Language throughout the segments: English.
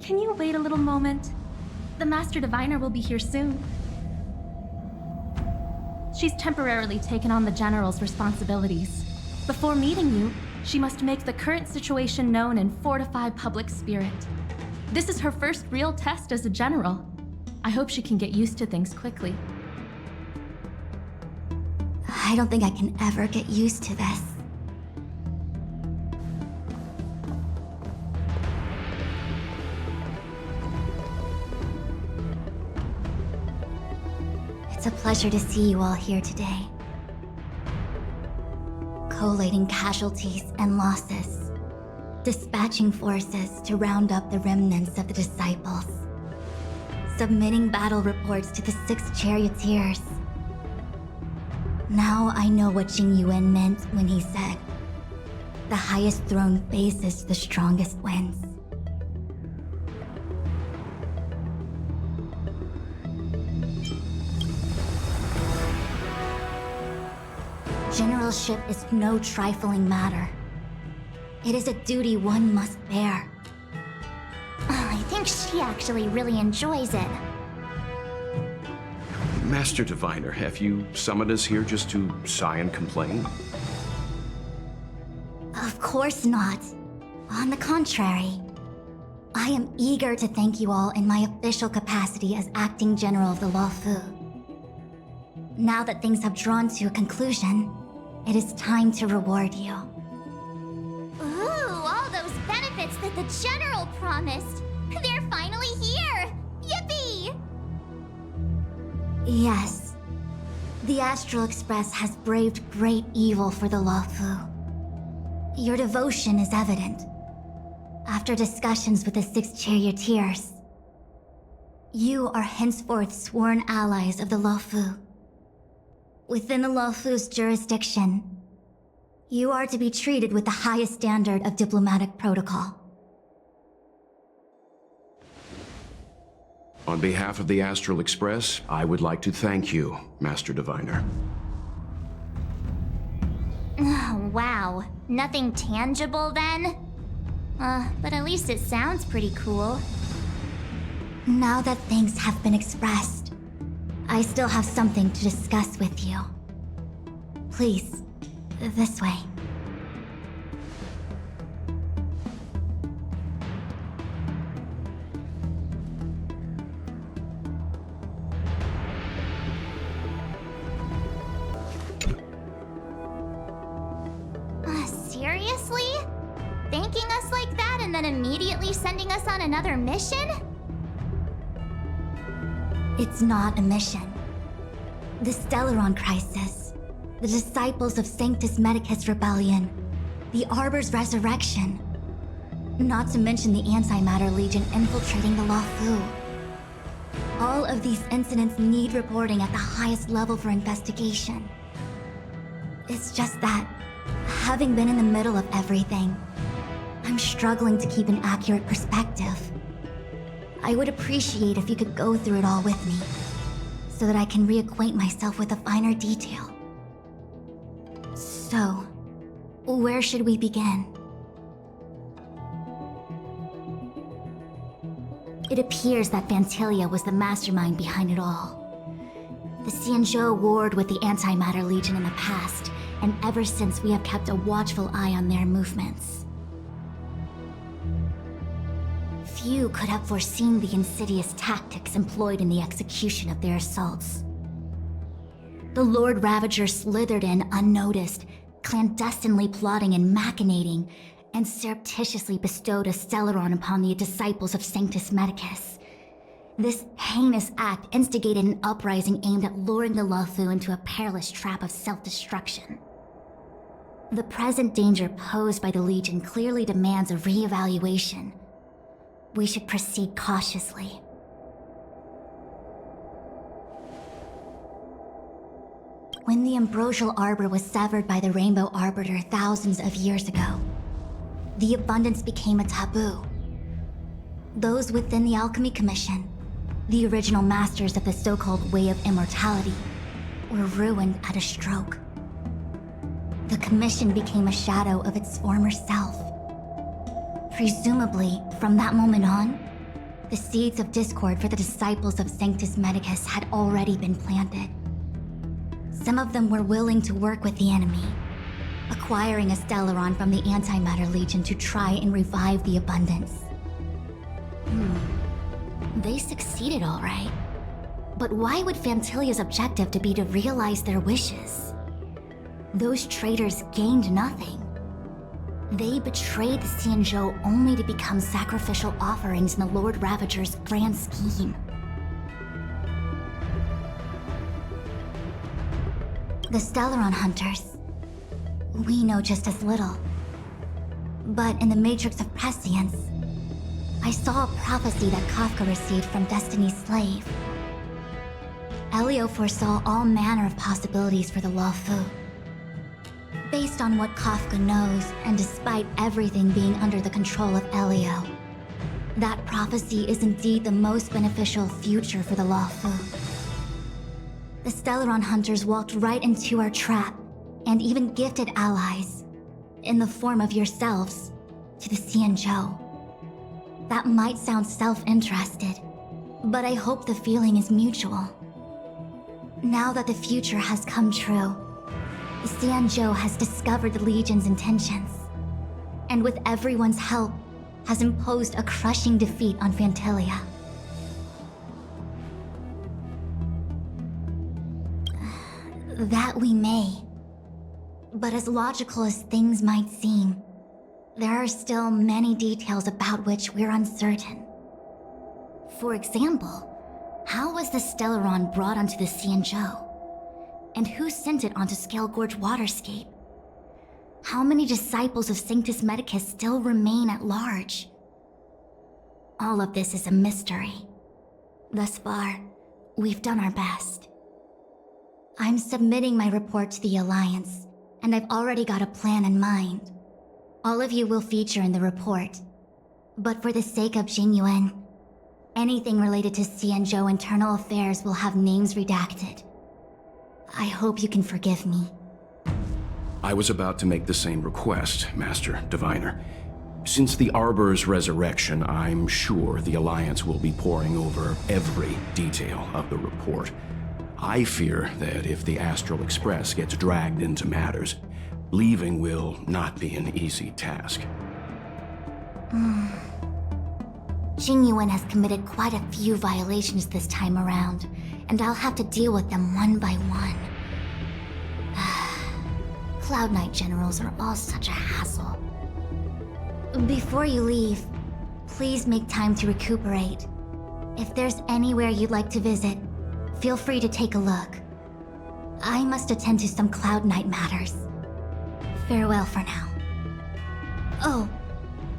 can you wait a little moment? The Master Diviner will be here soon. She's temporarily taken on the General's responsibilities. Before meeting you, she must make the current situation known and fortify public spirit. This is her first real test as a General. I hope she can get used to things quickly. I don't think I can ever get used to this. It's a pleasure to see you all here today. Collating casualties and losses. Dispatching forces to round up the remnants of the disciples. Submitting battle reports to the 6 charioteers. Now I know what Jing Yuan meant when he said, "The highest throne faces the strongest wins." Generalship is no trifling matter. It is a duty one must bear. I think she actually really enjoys it. Master Diviner, have you summoned us here just to sigh and complain? Of course not. On the contrary, I am eager to thank you all in my official capacity as acting general of the Luofu. Now that things have drawn to a conclusion, it is time to reward you. Ooh, all those benefits that the General promised. They're finally here! Yippee! Yes. The Astral Express has braved great evil for the Luofu. Your devotion is evident. After discussions with the 6 charioteers, you are henceforth sworn allies of the Luofu. Within the Luofu's jurisdiction, you are to be treated with the highest standard of diplomatic protocol. On behalf of the Astral Express, I would like to thank you, Master Diviner. Oh, wow. Nothing tangible then? But at least it sounds pretty cool. Now that things have been expressed, I still have something to discuss with you. Please, this way. Seriously? Thanking us like that and then immediately sending us on another mission? It's not a mission. The Stellaron Crisis, the Disciples of Sanctus Medicus Rebellion, the Arbor's Resurrection, not to mention the Antimatter Legion infiltrating the Luofu. All of these incidents need reporting at the highest level for investigation. It's just that, having been in the middle of everything, I'm struggling to keep an accurate perspective. I would appreciate if you could go through it all with me, so that I can reacquaint myself with a finer detail. So, where should we begin? It appears that Vantilia was the mastermind behind it all. The Xianzhou warred with the Antimatter Legion in the past, and ever since we have kept a watchful eye on their movements. Few could have foreseen the insidious tactics employed in the execution of their assaults. The Lord Ravager slithered in unnoticed, clandestinely plotting and machinating, and surreptitiously bestowed a Stellaron upon the disciples of Sanctus Medicus. This heinous act instigated an uprising aimed at luring the Luofu into a perilous trap of self-destruction. The present danger posed by the Legion clearly demands a re-evaluation. We should proceed cautiously. When the ambrosial arbor was severed by the Rainbow Arbiter thousands of years ago, the abundance became a taboo. Those within the Alchemy Commission, the original masters of the so-called Way of Immortality, were ruined at a stroke. The Commission became a shadow of its former self. Presumably, from that moment on, The seeds of discord for the disciples of Sanctus Medicus had already been planted. Some of them were willing to work with the enemy, acquiring a Stellaron from the Antimatter Legion to try and revive the Abundance. They succeeded all right. But why would Fantilia's objective to be to realize their wishes? Those traitors gained nothing. They betrayed the Xianzhou only to become sacrificial offerings in the Lord Ravager's grand scheme. The Stellaron Hunters. We know just as little. But in the Matrix of Prescience, I saw a prophecy that Kafka received from Destiny's slave. Elio foresaw all manner of possibilities for the Luofu. Based on what Kafka knows, and despite everything being under the control of Elio, that prophecy is indeed the most beneficial future for the Luofu. The Stellaron Hunters walked right into our trap, and even gifted allies, in the form of yourselves, to the Xianzhou. That might sound self-interested, but I hope the feeling is mutual. Now that the future has come true, the Xianzhou has discovered the Legion's intentions, and with everyone's help, has imposed a crushing defeat on Fantilia. That we may. But as logical as things might seem, there are still many details about which we're uncertain. For example, how was the Stellaron brought onto the Xianzhou? And who sent it onto Scale Gorge Waterscape? How many disciples of Sanctus Medicus still remain at large? All of this is a mystery. Thus far, we've done our best. I'm submitting my report to the Alliance, and I've already got a plan in mind. All of you will feature in the report. But for the sake of Jingyuan, anything related to Xianzhou internal affairs will have names redacted. I hope you can forgive me. I was about to make the same request, Master Diviner. Since the Arbor's resurrection, I'm sure the Alliance will be poring over every detail of the report. I fear that if the Astral Express gets dragged into matters, leaving will not be an easy task. Jingyuan has committed quite a few violations this time around, and I'll have to deal with them one by one. Cloud Knight generals are all such a hassle. Before you leave, please make time to recuperate. If there's anywhere you'd like to visit, feel free to take a look. I must attend to some Cloud Knight matters. Farewell for now. Oh,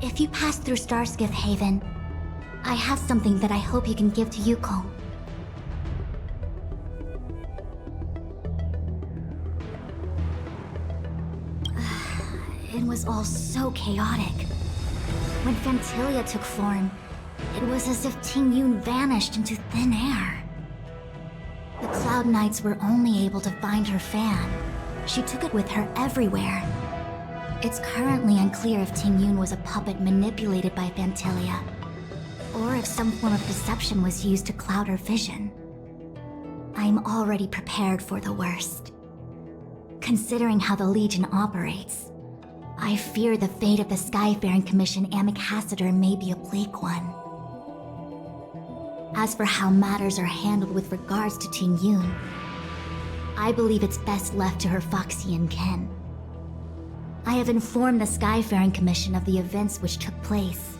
if you pass through Starskiff Haven, I have something that I hope you can give to Yuko. It was all so chaotic. When Fantilia took form, it was as if Ting Yun vanished into thin air. The Cloud Knights were only able to find her fan. She took it with her everywhere. It's currently unclear if Ting Yun was a puppet manipulated by Fantilia, or if some form of deception was used to cloud her vision. I'm already prepared for the worst. Considering how the Legion operates, I fear the fate of the Skyfaring Commission Ambassador may be a bleak one. As for how matters are handled with regards to Ting Yun, I believe it's best left to her Foxian kin. I have informed the Skyfaring Commission of the events which took place,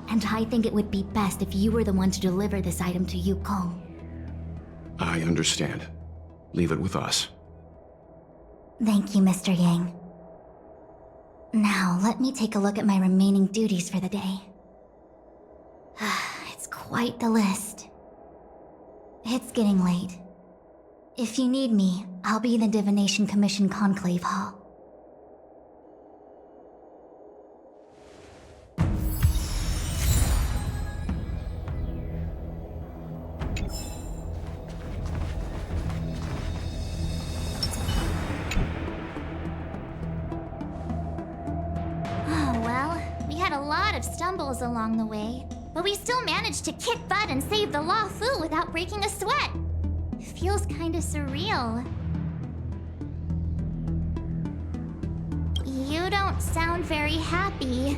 and I think it would be best if you were the one to deliver this item to Yukong. I understand. Leave it with us. Thank you, Mr. Yang. Now, let me take a look at my remaining duties for the day. It's quite the list. It's getting late. If you need me, I'll be in the Divination Commission Conclave Hall. Oh, well, we had a lot of stumbles along the way. but we still managed to kick butt and save the Luofu without breaking a sweat. Feels kinda surreal. You don't sound very happy.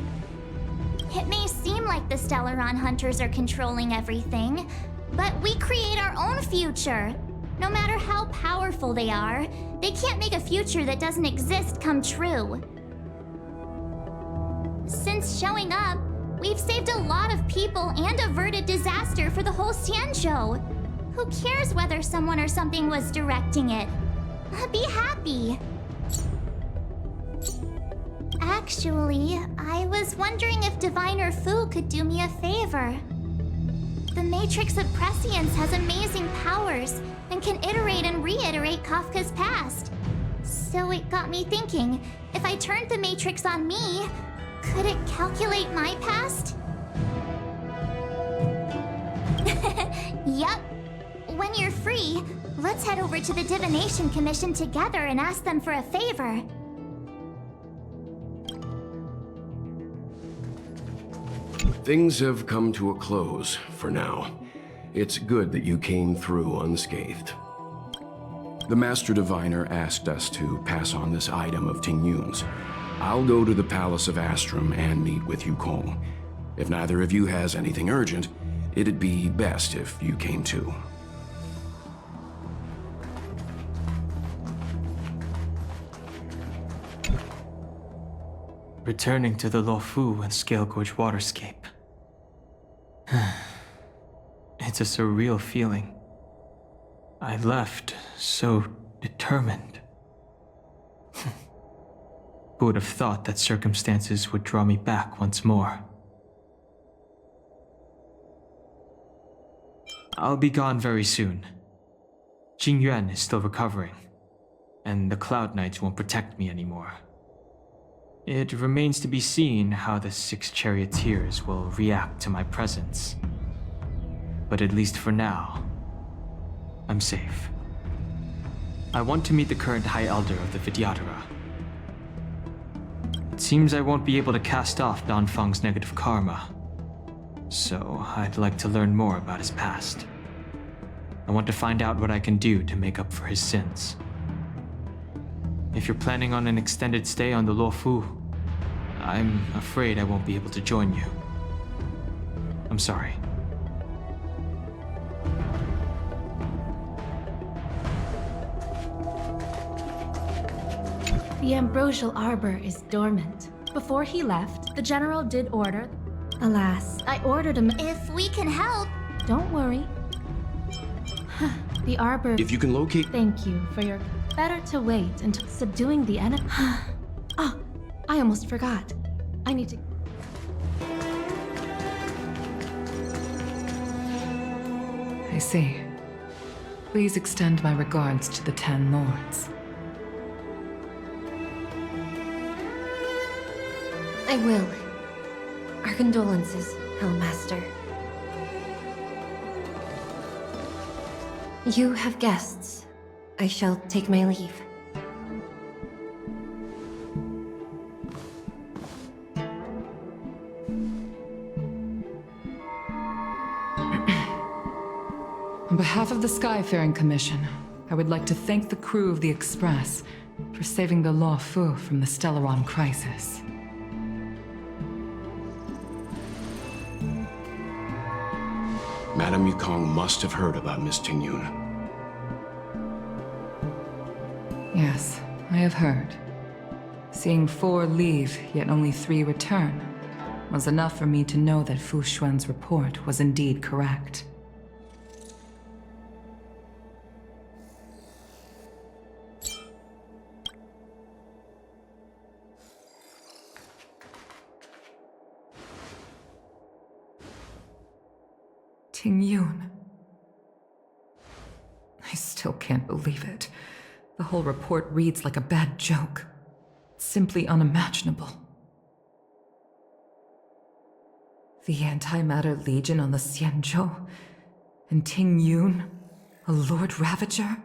It may seem like the Stellaron Hunters are controlling everything, but we create our own future. No matter how powerful they are, they can't make a future that doesn't exist come true. Since showing up, we've saved a lot of people and averted disaster for the whole Xianzhou. Who cares whether someone or something was directing it? Be happy. Actually, I was wondering if Diviner Fu could do me a favor. The Matrix of Prescience has amazing powers and can iterate and reiterate Kafka's past. So it got me thinking, if I turned the Matrix on me, could it calculate my past? Yup. When you're free, let's head over to the Divination Commission together and ask them for a favor. Things have come to a close for now. It's good that you came through unscathed. The Master Diviner asked us to pass on this item of Ting Yun's. I'll go to the Palace of Astrum and meet with Yukong. If neither of you has anything urgent, it'd be best if you came too. Returning to the Luofu and Scale Gorge waterscape. It's a surreal feeling. I left so determined. Who would have thought that circumstances would draw me back once more? I'll be gone very soon. Jing Yuan is still recovering, and the Cloud Knights won't protect me anymore. It remains to be seen how the 6 charioteers will react to my presence. But at least for now, I'm safe. I want to meet the current High Elder of the Vidyadhara. It seems I won't be able to cast off Danfang's negative karma, so I'd like to learn more about his past. I want to find out what I can do to make up for his sins. If you're planning on an extended stay on the Luofu, I'm afraid I won't be able to join you. I'm sorry. The ambrosial arbor is dormant. Before he left, the general did order. Alas, I ordered him. If we can help. Don't worry. The arbor. If you can locate... Thank you for your... Better to wait until subduing the enemy. Oh, I almost forgot. I need to... I see. Please extend my regards to the 10 lords. I will. Our condolences, Hellmaster. You have guests. I shall take my leave. On behalf of the Skyfaring Commission, I would like to thank the crew of the Express for saving the Luofu from the Stellaron crisis. Madame Yukong must have heard about Miss Ting Yun. Yes, I have heard. Seeing 4 leave, yet only 3 return, was enough for me to know that Fu Xuan's report was indeed correct. Ting Yun. I still can't believe it. The whole report reads like a bad joke. It's simply unimaginable. The Antimatter Legion on the Xianzhou, and Ting Yun, a Lord Ravager?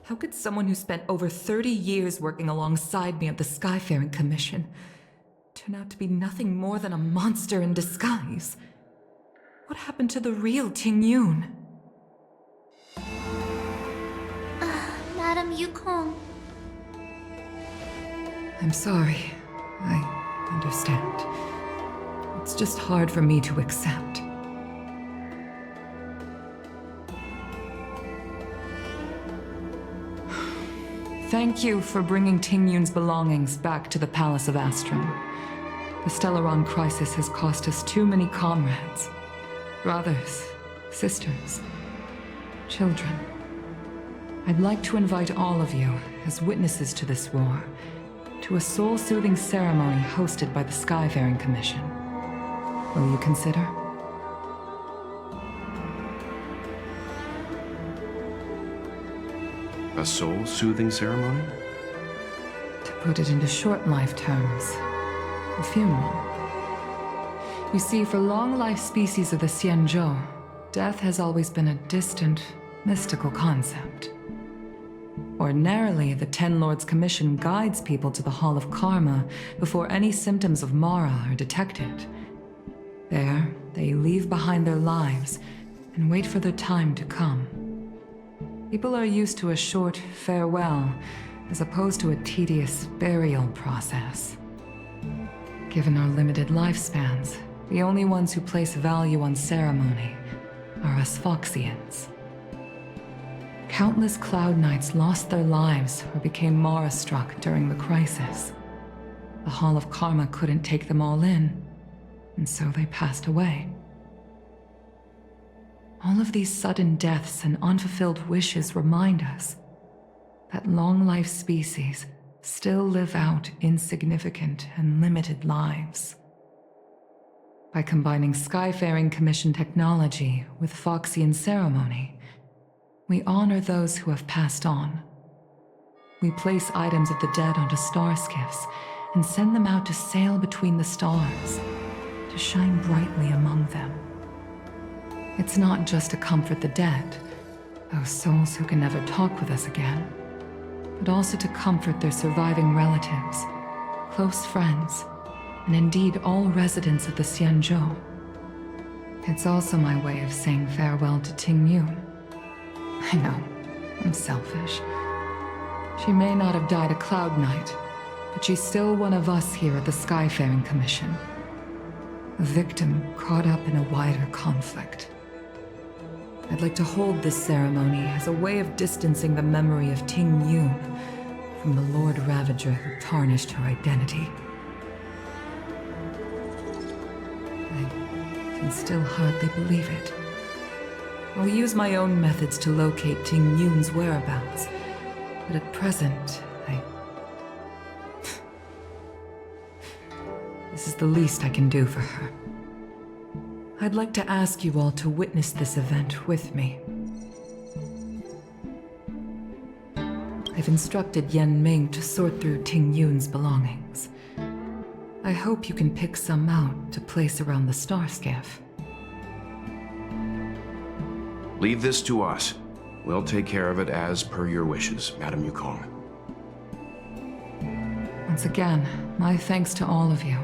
How could someone who spent over 30 years working alongside me at the Skyfaring Commission turn out to be nothing more than a monster in disguise. What happened to the real Ting Yun? Madam Yukong. I'm sorry. I understand. It's just hard for me to accept. Thank you for bringing Ting Yun's belongings back to the Palace of Astrum. The Stellaron crisis has cost us too many comrades. Brothers, sisters, children. I'd like to invite all of you, as witnesses to this war, to a soul-soothing ceremony hosted by the Skyfaring Commission. Will you consider? A soul-soothing ceremony? To put it into short life terms, a funeral. You see, for long-life species of the Xianzhou, death has always been a distant, mystical concept. Ordinarily, the Ten Lords Commission guides people to the Hall of Karma before any symptoms of Mara are detected. There, they leave behind their lives and wait for their time to come. People are used to a short farewell, as opposed to a tedious burial process. Given our limited lifespans, the only ones who place value on ceremony are us Foxians. Countless Cloud Knights lost their lives or became Mara-struck during the crisis. The Hall of Karma couldn't take them all in, and so they passed away. All of these sudden deaths and unfulfilled wishes remind us that long-life species still live out insignificant and limited lives. By combining Skyfaring Commission technology with Foxian ceremony, we honor those who have passed on. We place items of the dead onto star skiffs and send them out to sail between the stars, to shine brightly among them. It's not just to comfort the dead, those souls who can never talk with us again, but also to comfort their surviving relatives, close friends, and indeed all residents of the Xianzhou. It's also my way of saying farewell to Ting Yun. I know, I'm selfish. She may not have died a Cloud Knight, but she's still one of us here at the Skyfaring Commission. A victim caught up in a wider conflict. I'd like to hold this ceremony as a way of distancing the memory of Ting Yun from the Lord Ravager who tarnished her identity. I can still hardly believe it. I'll use my own methods to locate Ting Yun's whereabouts, but at present, This is the least I can do for her. I'd like to ask you all to witness this event with me. I've instructed Yen Ming to sort through Ting Yun's belongings. I hope you can pick some out to place around the star skiff. Leave this to us. We'll take care of it as per your wishes, Madam Yukong. Once again, my thanks to all of you.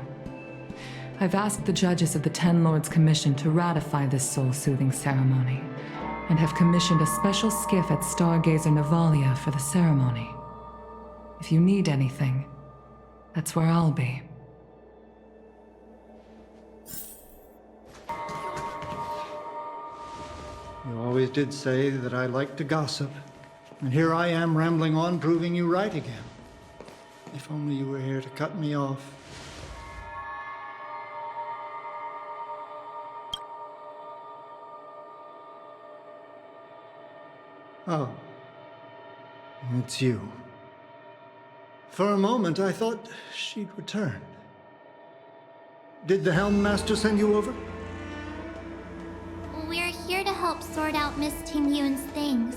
I've asked the judges of the Ten Lords Commission to ratify this soul-soothing ceremony, and have commissioned a special skiff at Stargazer Navalia for the ceremony. If you need anything, that's where I'll be. You always did say that I like to gossip, and here I am rambling on, proving you right again. If only you were here to cut me off. Oh, it's you. For a moment, I thought she'd returned. Did the Helm Master send you over? We're here to help sort out Miss Ting Yun's things.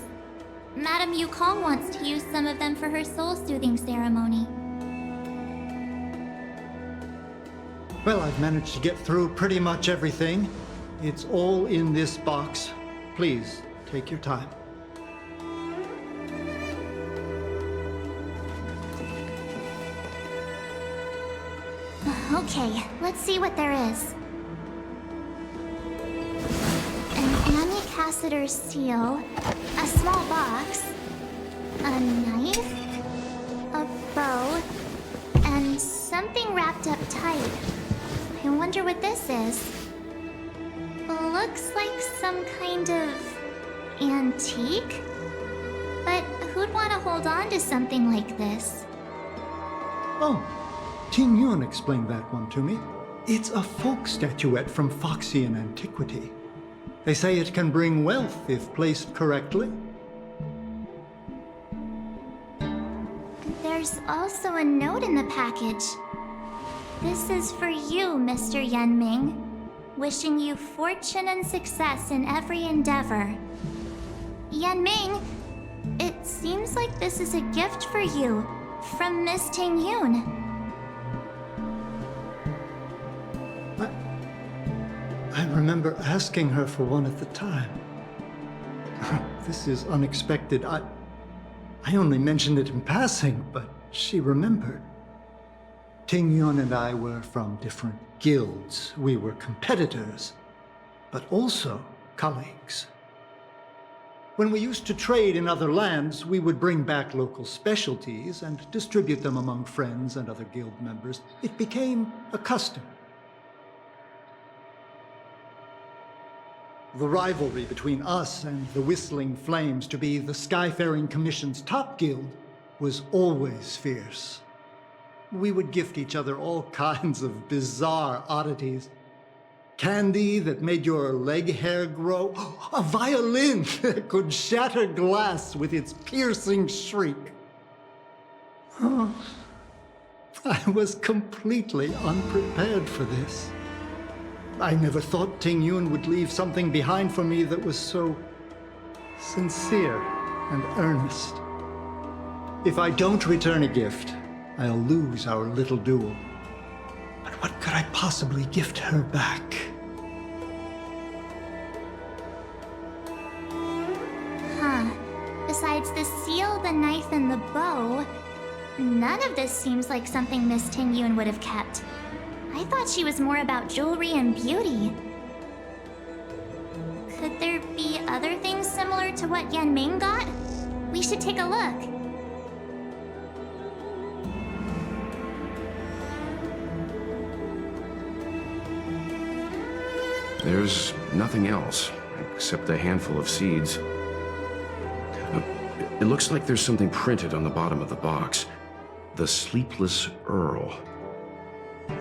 Madam Yukong wants to use some of them for her soul-soothing ceremony. Well, I've managed to get through pretty much everything. It's all in this box. Please, take your time. Okay, let's see what there is. An Amicassator seal, a small box, a knife, a bow, and something wrapped up tight. I wonder what this is. Looks like some kind of antique? But who'd want to hold on to something like this? Oh, Ting Yun explained that one to me. It's a folk statuette from Foxian antiquity. They say it can bring wealth if placed correctly. There's also a note in the package. This is for you, Mr. Yanming. Wishing you fortune and success in every endeavor. Yanming, it seems like this is a gift for you from Miss Ting Yun. I remember asking her for one at the time. This is unexpected. I only mentioned it in passing, but she remembered. Ting Yun and I were from different guilds. We were competitors, but also colleagues. When we used to trade in other lands, we would bring back local specialties and distribute them among friends and other guild members. It became a custom. The rivalry between us and the Whistling Flames to be the Skyfaring Commission's top guild was always fierce. We would gift each other all kinds of bizarre oddities. Candy that made your leg hair grow. A violin that could shatter glass with its piercing shriek. Oh, I was completely unprepared for this. I never thought Ting Yun would leave something behind for me that was so sincere and earnest. If I don't return a gift, I'll lose our little duel. But what could I possibly gift her back? Huh. Besides the seal, the knife, and the bow, none of this seems like something Miss Ting Yun would have kept. I thought she was more about jewelry and beauty. Could there be other things similar to what Yanming got? We should take a look. There's nothing else, except a handful of seeds. It looks like there's something printed on the bottom of the box. The Sleepless Earl.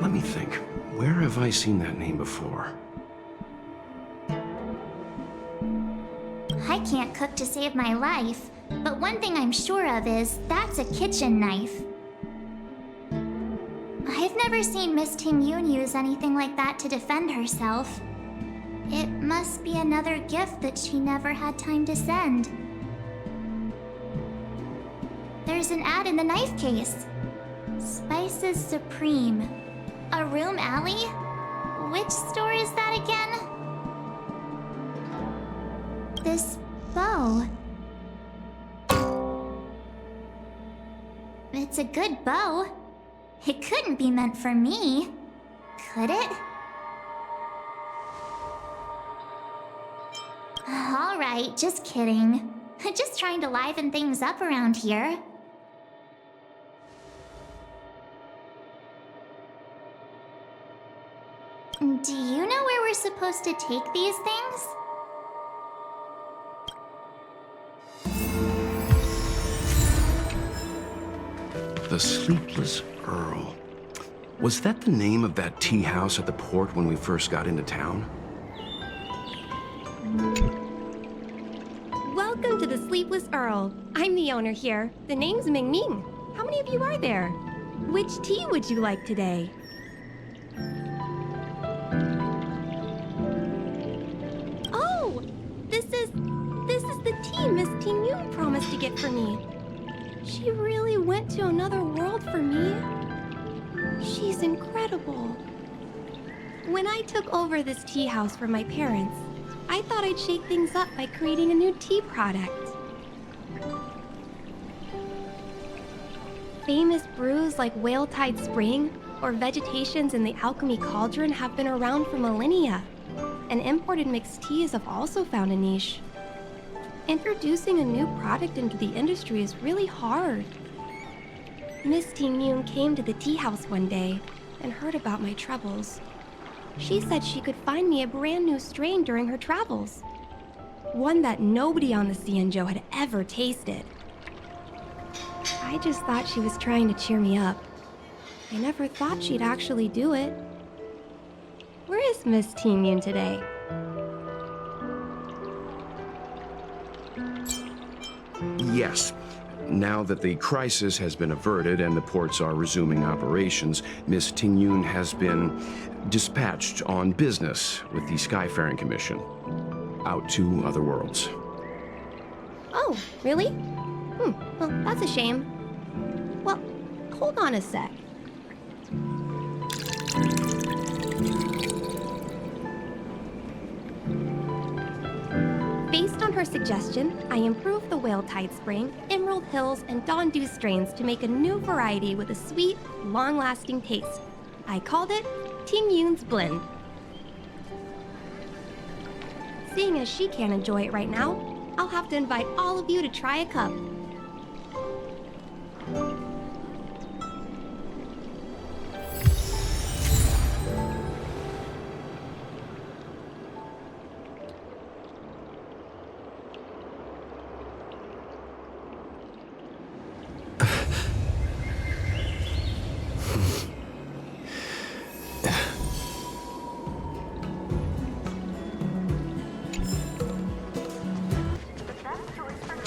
Let me think. Where have I seen that name before? I can't cook to save my life, but one thing I'm sure of is that's a kitchen knife. I've never seen Miss Ting Yun use anything like that to defend herself. It must be another gift that she never had time to send. There's an ad in the knife case. Spices Supreme. A room alley? Which store is that again? This bow. It's a good bow. It couldn't be meant for me, could it? All right, just kidding. Just trying to liven things up around here. Do you know where we're supposed to take these things? The Sleepless Earl. Was that the name of that tea house at the port when we first got into town? Welcome to the Sleepless Earl. I'm the owner here. The name's Ming Ming. How many of you are there? Which tea would you like today? Oh! This is the tea Miss Ting Yun promised to get for me. She really went to another world for me. She's incredible. When I took over this tea house from my parents, I thought I'd shake things up by creating a new tea product. Famous brews like Whale Tide Spring or vegetations in the alchemy cauldron have been around for millennia, and imported mixed teas have also found a niche. Introducing a new product into the industry is really hard. Miss Ting Yun came to the tea house one day and heard about my troubles. She said she could find me a brand new strain during her travels. One that nobody on the Xianzhou had ever tasted. I just thought she was trying to cheer me up. I never thought she'd actually do it. Where is Miss Ting Yun today? Yes. Now that the crisis has been averted and the ports are resuming operations, Miss Ting Yun has been dispatched on business with the Skyfaring Commission out to other worlds. Oh, really? Well, that's a shame. Well, hold on a sec. Based on her suggestion, I improved the Whale Tide Spring, Emerald Hills, and Dawn Dew strains to make a new variety with a sweet, long-lasting taste. I called it Ting Yun's Blend. Seeing as she can't enjoy it right now, I'll have to invite all of you to try a cup.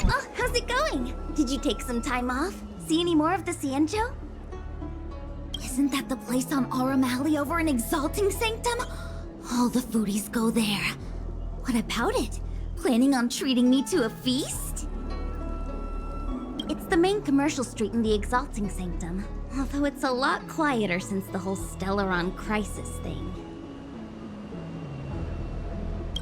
Oh, how's it going? Did you take some time off? See any more of the Xianzhou? Isn't that the place on Aurum Alley over in Exalting Sanctum? All the foodies go there. What about it? Planning on treating me to a feast? It's the main commercial street in the Exalting Sanctum, although it's a lot quieter since the whole Stellaron crisis thing.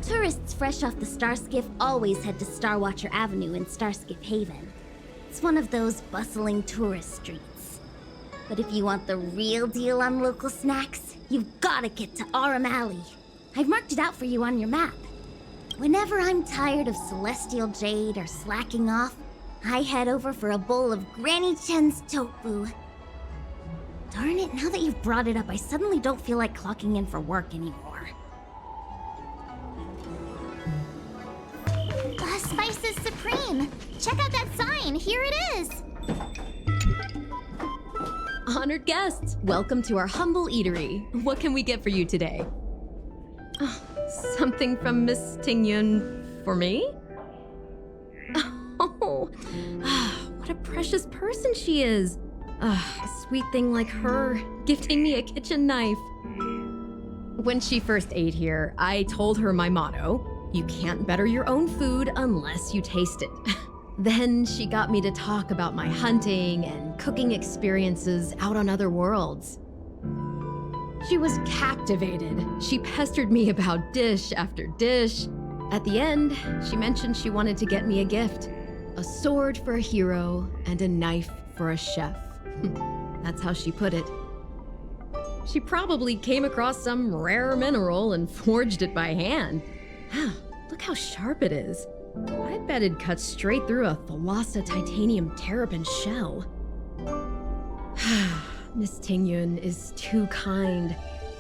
Tourists fresh off the Starskiff always head to Starwatcher Avenue in Starskiff Haven. It's one of those bustling tourist streets. But if you want the real deal on local snacks, you've gotta get to Aurum Alley. I've marked it out for you on your map. Whenever I'm tired of Celestial Jade or slacking off, I head over for a bowl of Granny Chen's tofu. Darn it, now that you've brought it up, I suddenly don't feel like clocking in for work anymore. Spice is supreme. Check out that sign. Here it is. Honored guests, welcome to our humble eatery. What can we get for you today? Oh, something from Miss Ting Yun for me? Oh, what a precious person she is. A sweet thing like her, gifting me a kitchen knife. When she first ate here, I told her my motto: you can't better your own food unless you taste it. Then she got me to talk about my hunting and cooking experiences out on other worlds. She was captivated. She pestered me about dish after dish. At the end, she mentioned she wanted to get me a gift. A sword for a hero and a knife for a chef. That's how she put it. She probably came across some rare mineral and forged it by hand. Look how sharp it is. I bet it cuts straight through a Thalassa titanium terrapin shell. Miss Ting Yun is too kind.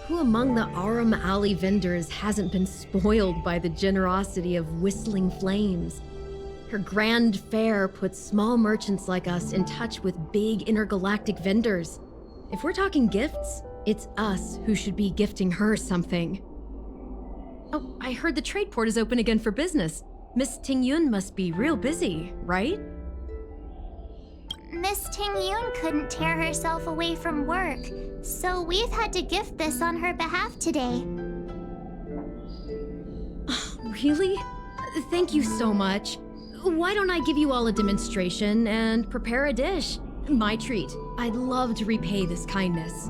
Who among the Aurum Alley vendors hasn't been spoiled by the generosity of Whistling Flames? Her grand fare puts small merchants like us in touch with big intergalactic vendors. If we're talking gifts, it's us who should be gifting her something. Oh, I heard the trade port is open again for business. Miss Ting Yun must be real busy, right? Miss Ting Yun couldn't tear herself away from work, so we've had to gift this on her behalf today. Really? Thank you so much. Why don't I give you all a demonstration and prepare a dish? My treat. I'd love to repay this kindness.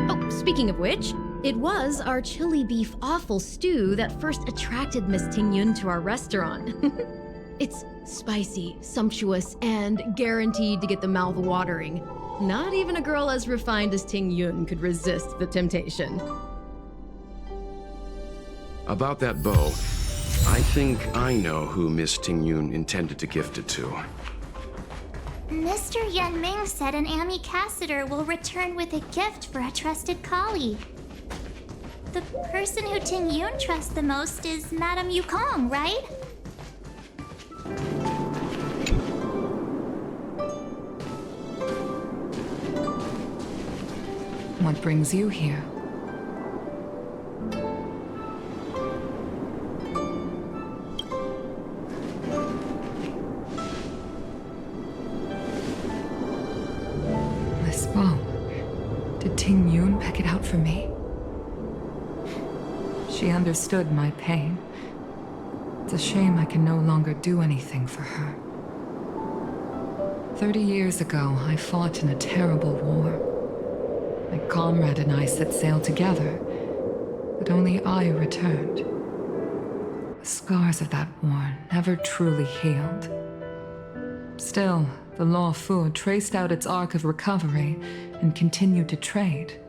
Oh, speaking of which, It was our chili beef offal stew that first attracted Miss Tingyun to our restaurant. It's spicy, sumptuous, and guaranteed to get the mouth watering. Not even a girl as refined as Tingyun could resist the temptation. About that bow, I think I know who Miss Tingyun intended to gift it to. Mr. Yanming said an ambassador will return with a gift for a trusted colleague. The person who Tingyun trusts the most is Madame Yukong, right? What brings you here? This bow. Did Tingyun pick it out for me? She understood my pain. It's a shame I can no longer do anything for her. 30 years ago, I fought in a terrible war. My comrade and I set sail together, but only I returned. The scars of that war never truly healed. Still, the Luofu traced out its arc of recovery and continued to trade.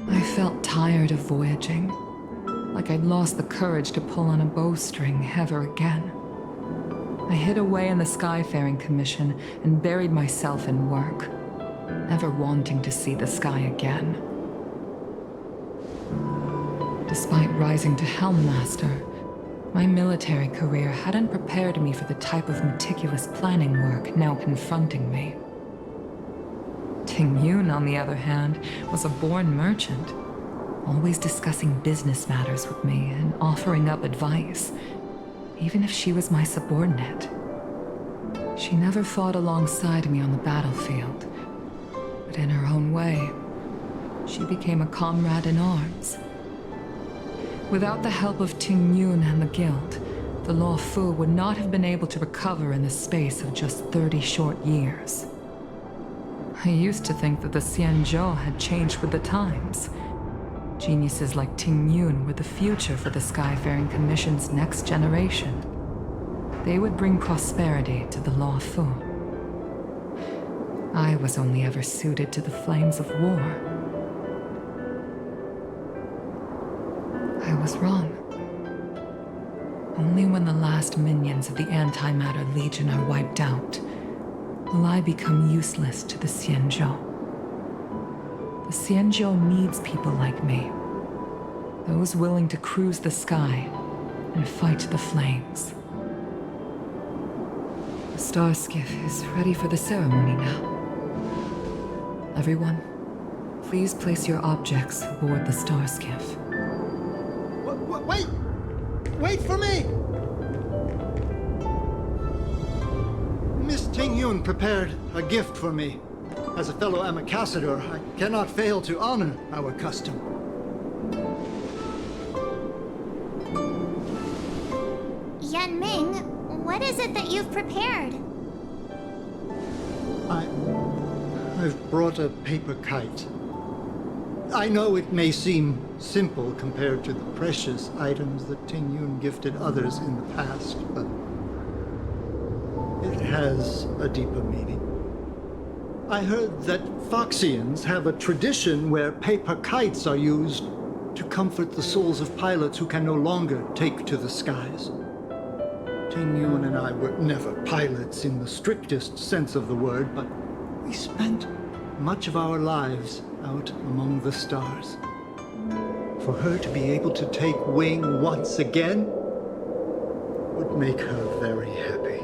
I felt tired of voyaging, like I'd lost the courage to pull on a bowstring ever again. I hid away in the Skyfaring Commission and buried myself in work, never wanting to see the sky again. Despite rising to Helm Master, my military career hadn't prepared me for the type of meticulous planning work now confronting me. Tingyun, on the other hand, was a born merchant, always discussing business matters with me and offering up advice, even if she was my subordinate. She never fought alongside me on the battlefield, but in her own way, she became a comrade in arms. Without the help of Tingyun and the Guild, the Luofu would not have been able to recover in the space of just 30 short years. I used to think that the Xianzhou had changed with the times. Geniuses like Tingyun were the future for the Skyfaring Commission's next generation. They would bring prosperity to the Luofu. I was only ever suited to the flames of war. I was wrong. Only when the last minions of the Antimatter Legion are wiped out will I become useless to the Xianzhou. The Xianzhou needs people like me. Those willing to cruise the sky and fight the flames. The star skiff is ready for the ceremony now. Everyone, please place your objects aboard the star skiff. Wait! Wait for me! Miss Tingyun prepared a gift for me. As a fellow ambassador, I cannot fail to honor our custom. Yanming, what is it that you've prepared? I've brought a paper kite. I know it may seem simple compared to the precious items that Tingyun gifted others in the past, but it has a deeper meaning. I heard that Foxians have a tradition where paper kites are used to comfort the souls of pilots who can no longer take to the skies. Tingyun and I were never pilots in the strictest sense of the word, but we spent much of our lives out among the stars. For her to be able to take wing once again would make her very happy.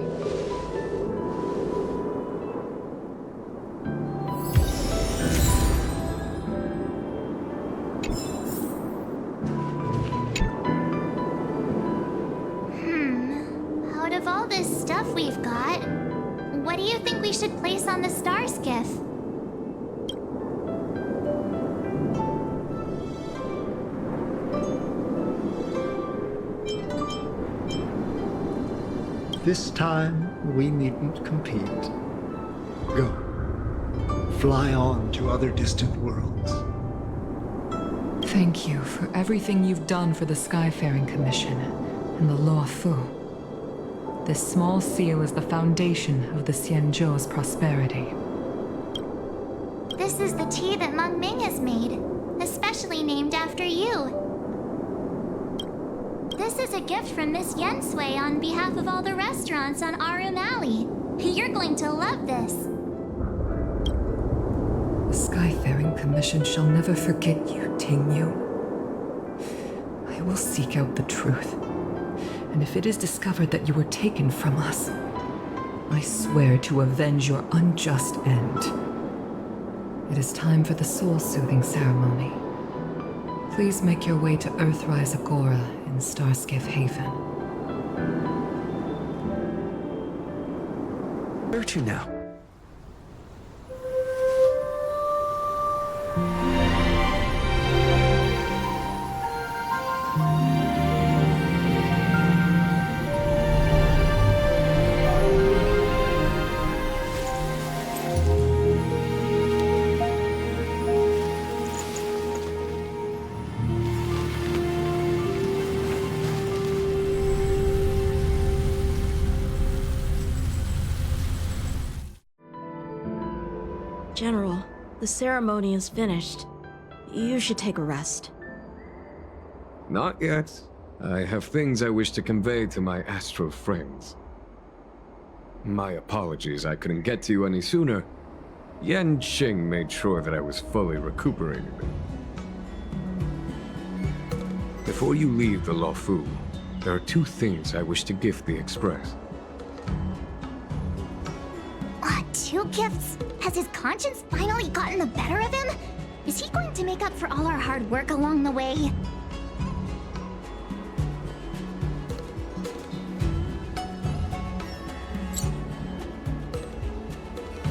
Out of all this stuff we've got, what do you think we should place on the star skiff? This time, we needn't compete. Go. Fly on to other distant worlds. Thank you for everything you've done for the Skyfaring Commission and the Luofu. This small seal is the foundation of the Xianzhou's prosperity. This is the tea that Meng Ming has made, especially named after you. This is a gift from Miss Xianzhou on behalf of all the restaurants on Arum Alley. You're going to love this. The Skyfaring Commission shall never forget you, Tingyu. I will seek out the truth. And if it is discovered that you were taken from us, I swear to avenge your unjust end. It is time for the soul-soothing ceremony. Please make your way to Earthrise Agora in Starskiff Haven. Where to now? General, the ceremony is finished. You should take a rest. Not yet. I have things I wish to convey to my astral friends. My apologies I couldn't get to you any sooner. Yanqing made sure that I was fully recuperated. Before you leave the Luofu, there are 2 things I wish to gift the Express. 2 gifts? Has his conscience finally gotten the better of him? Is he going to make up for all our hard work along the way?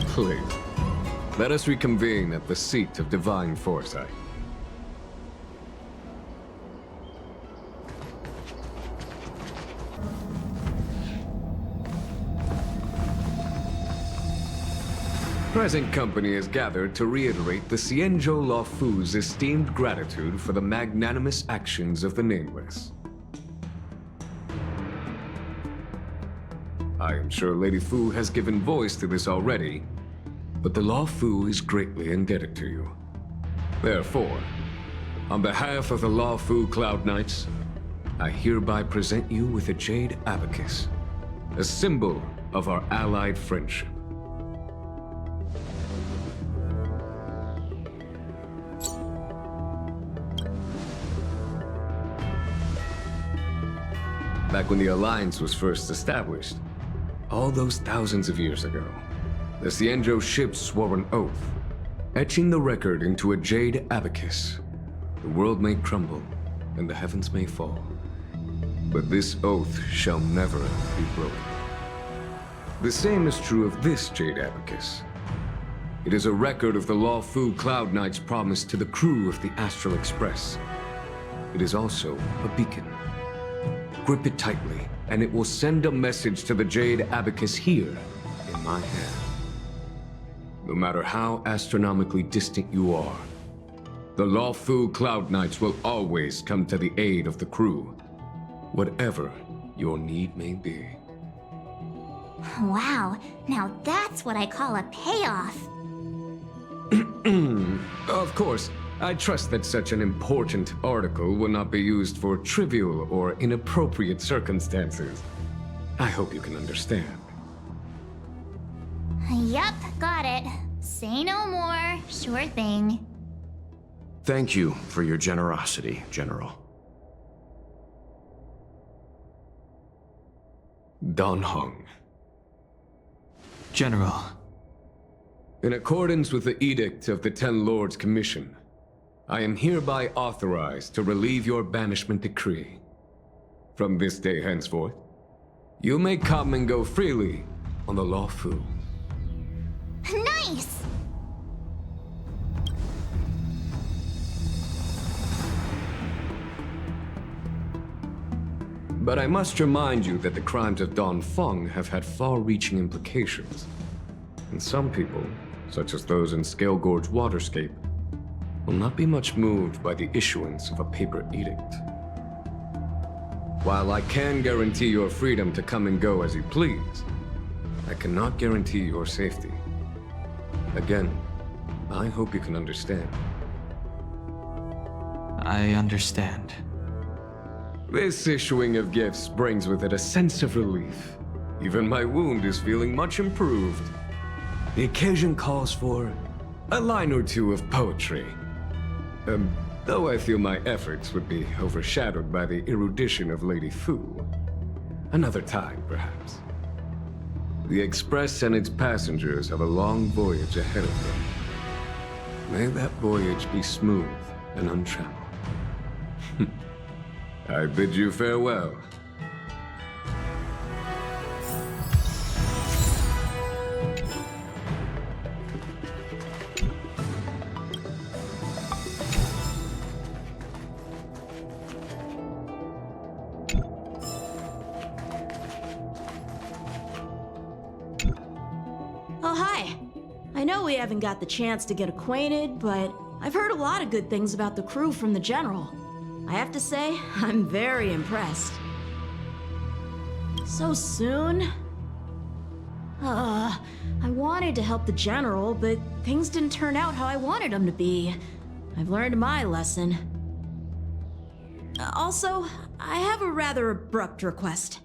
Please, let us reconvene at the seat of divine foresight. Present company is gathered to reiterate the Xianzhou Luofu's esteemed gratitude for the magnanimous actions of the Nameless. I am sure Lady Fu has given voice to this already, but the Luofu is greatly indebted to you. Therefore, on behalf of the Luofu Cloud Knights, I hereby present you with a jade abacus, a symbol of our allied friendship. Back when the Alliance was first established, all those thousands of years ago, the Xianzhou ships swore an oath, etching the record into a jade abacus. The world may crumble, and the heavens may fall, but this oath shall never be broken. The same is true of this jade abacus. It is a record of the Luofu Cloud Knight's promise to the crew of the Astral Express. It is also a beacon. Grip it tightly, and it will send a message to the jade abacus here in my hand. No matter how astronomically distant you are, the Luofu Cloud Knights will always come to the aid of the crew, whatever your need may be. Wow, now that's what I call a payoff. Of course, I trust that such an important article will not be used for trivial or inappropriate circumstances. I hope you can understand. Yup, got it. Say no more. Sure thing. Thank you for your generosity, General. Don Heng. General. In accordance with the Edict of the Ten Lords Commission, I am hereby authorized to relieve your banishment decree. From this day henceforth, you may come and go freely on the Luofu. Nice! But I must remind you that the crimes of Don Feng have had far-reaching implications. And some people, such as those in Scale Gorge Waterscape, will not be much moved by the issuance of a paper edict. While I can guarantee your freedom to come and go as you please, I cannot guarantee your safety. Again, I hope you can understand. I understand. This issuing of gifts brings with it a sense of relief. Even my wound is feeling much improved. The occasion calls for a line or two of poetry. Though I feel my efforts would be overshadowed by the erudition of Lady Fu. Another time, perhaps. The Express and its passengers have a long voyage ahead of them. May that voyage be smooth and untrammeled. I bid you farewell. Oh, hi. I know we haven't got the chance to get acquainted, but I've heard a lot of good things about the crew from the General. I have to say, I'm very impressed. So soon? I wanted to help the General, but things didn't turn out how I wanted them to be. I've learned my lesson. Also, I have a rather abrupt request.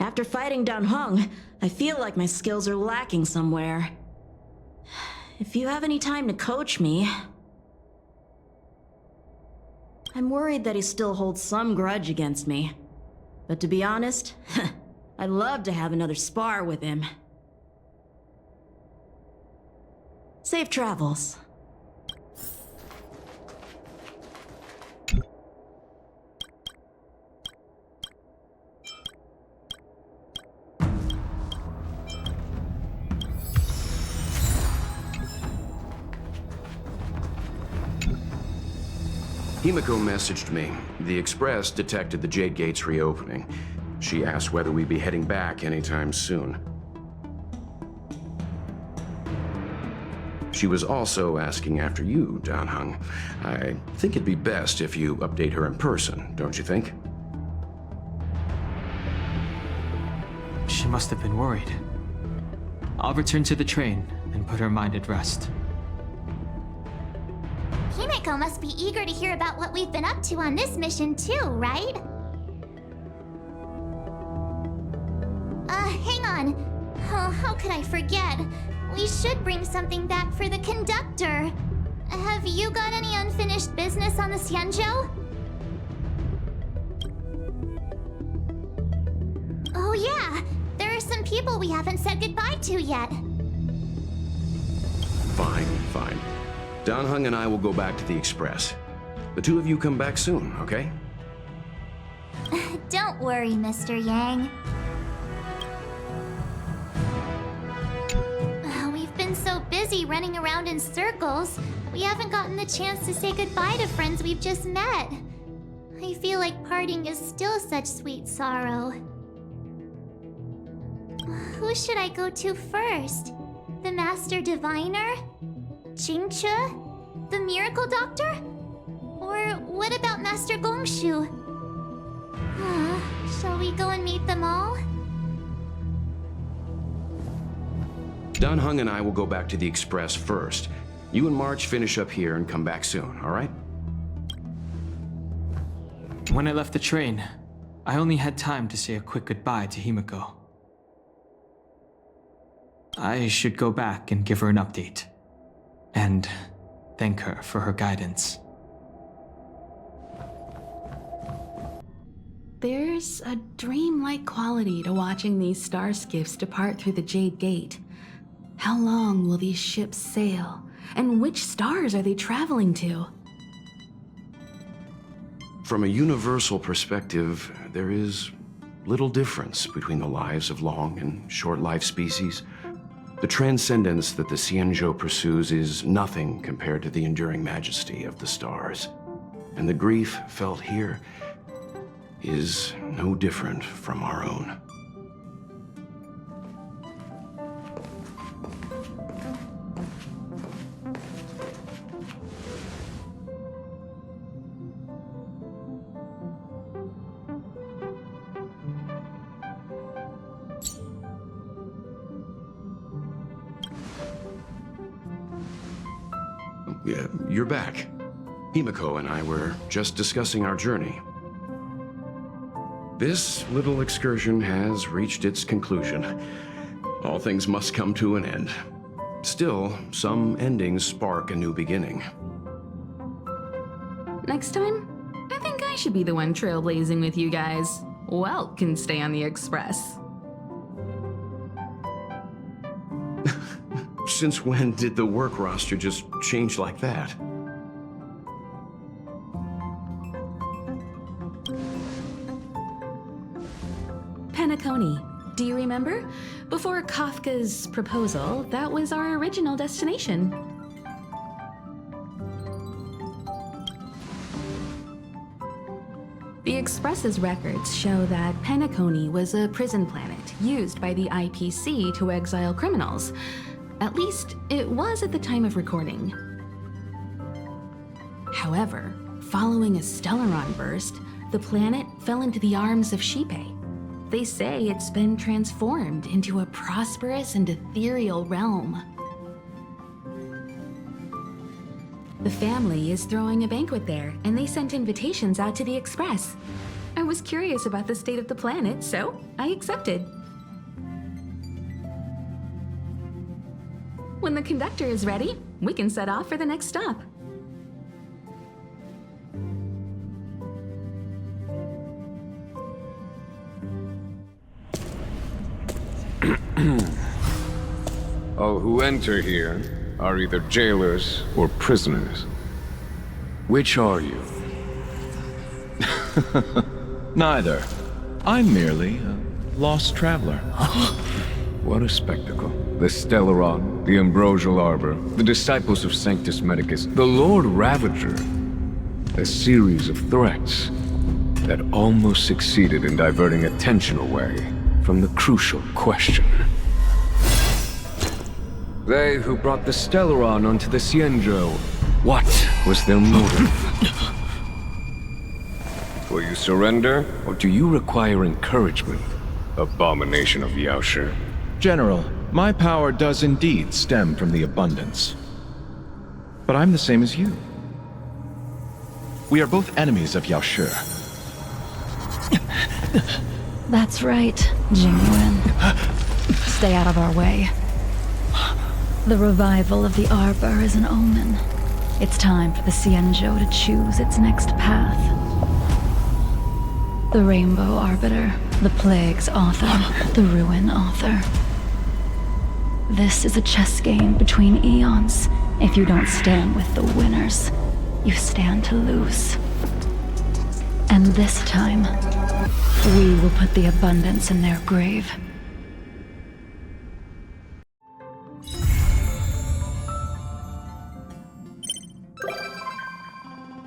After fighting down Heng, I feel like my skills are lacking somewhere. If you have any time to coach me... I'm worried that he still holds some grudge against me. But to be honest, I'd love to have another spar with him. Safe travels. Himeko messaged me. The Express detected the Jade Gates reopening. She asked whether we'd be heading back anytime soon. She was also asking after you, Dan Heng. I think it'd be best if you update her in person, don't you think? She must have been worried. I'll return to the train and put her mind at rest. Himeko must be eager to hear about what we've been up to on this mission too, right? Hang on. Oh, how could I forget? We should bring something back for the conductor. Have you got any unfinished business on the Xianzhou? Oh yeah, there are some people we haven't said goodbye to yet. Fine. Dan Heng and I will go back to the Express. The two of you come back soon, okay? Don't worry, Mr. Yang. We've been so busy running around in circles, we haven't gotten the chance to say goodbye to friends we've just met. I feel like parting is still such sweet sorrow. Who should I go to first? The Master Diviner? Jingche? The Miracle Doctor? Or what about Master Gongshu? Shall we go and meet them all? Dan Heng and I will go back to the Express first. You and March finish up here and come back soon, all right? When I left the train, I only had time to say a quick goodbye to Himeko. I should go back and give her an update. And thank her for her guidance. There's a dreamlike quality to watching these star skiffs depart through the Jade Gate. How long will these ships sail? And which stars are they traveling to? From a universal perspective, there is little difference between the lives of long and short-lived species. The transcendence that the Xianzhou pursues is nothing compared to the enduring majesty of the stars. And the grief felt here is no different from our own. You're back. Himeko and I were just discussing our journey. This little excursion has reached its conclusion. All things must come to an end. Still, some endings spark a new beginning. Next time, I think I should be the one trailblazing with you guys. Welt can stay on the Express. Since when did the work roster just change like that? Penacony. Do you remember? Before Kafka's proposal, that was our original destination. The Express's records show that Penacony was a prison planet used by the IPC to exile criminals. At least, it was at the time of recording. However, following a Stellaron burst, the planet fell into the arms of Xipe. They say it's been transformed into a prosperous and ethereal realm. The family is throwing a banquet there, and they sent invitations out to the Express. I was curious about the state of the planet, so I accepted. When the conductor is ready, we can set off for the next stop. All who enter here are either jailers or prisoners. Which are you? Neither. I'm merely a lost traveler. What a spectacle. The Stellaron, the Ambrosial Arbor, the disciples of Sanctus Medicus, the Lord Ravager. A series of threats that almost succeeded in diverting attention away from the crucial question. They who brought the Stellaron onto the Xianzhou, what was their motive? Will you surrender, or do you require encouragement, abomination of Yaoshi? General, my power does indeed stem from the abundance. But I'm the same as you. We are both enemies of Yaoshi. That's right, Jingyuan. Stay out of our way. The revival of the Arbor is an omen. It's time for the Xianzhou to choose its next path. The Rainbow Arbiter, the Plague's author, the Ruin author. This is a chess game between eons. If you don't stand with the winners, you stand to lose. And this time, we will put the abundance in their grave.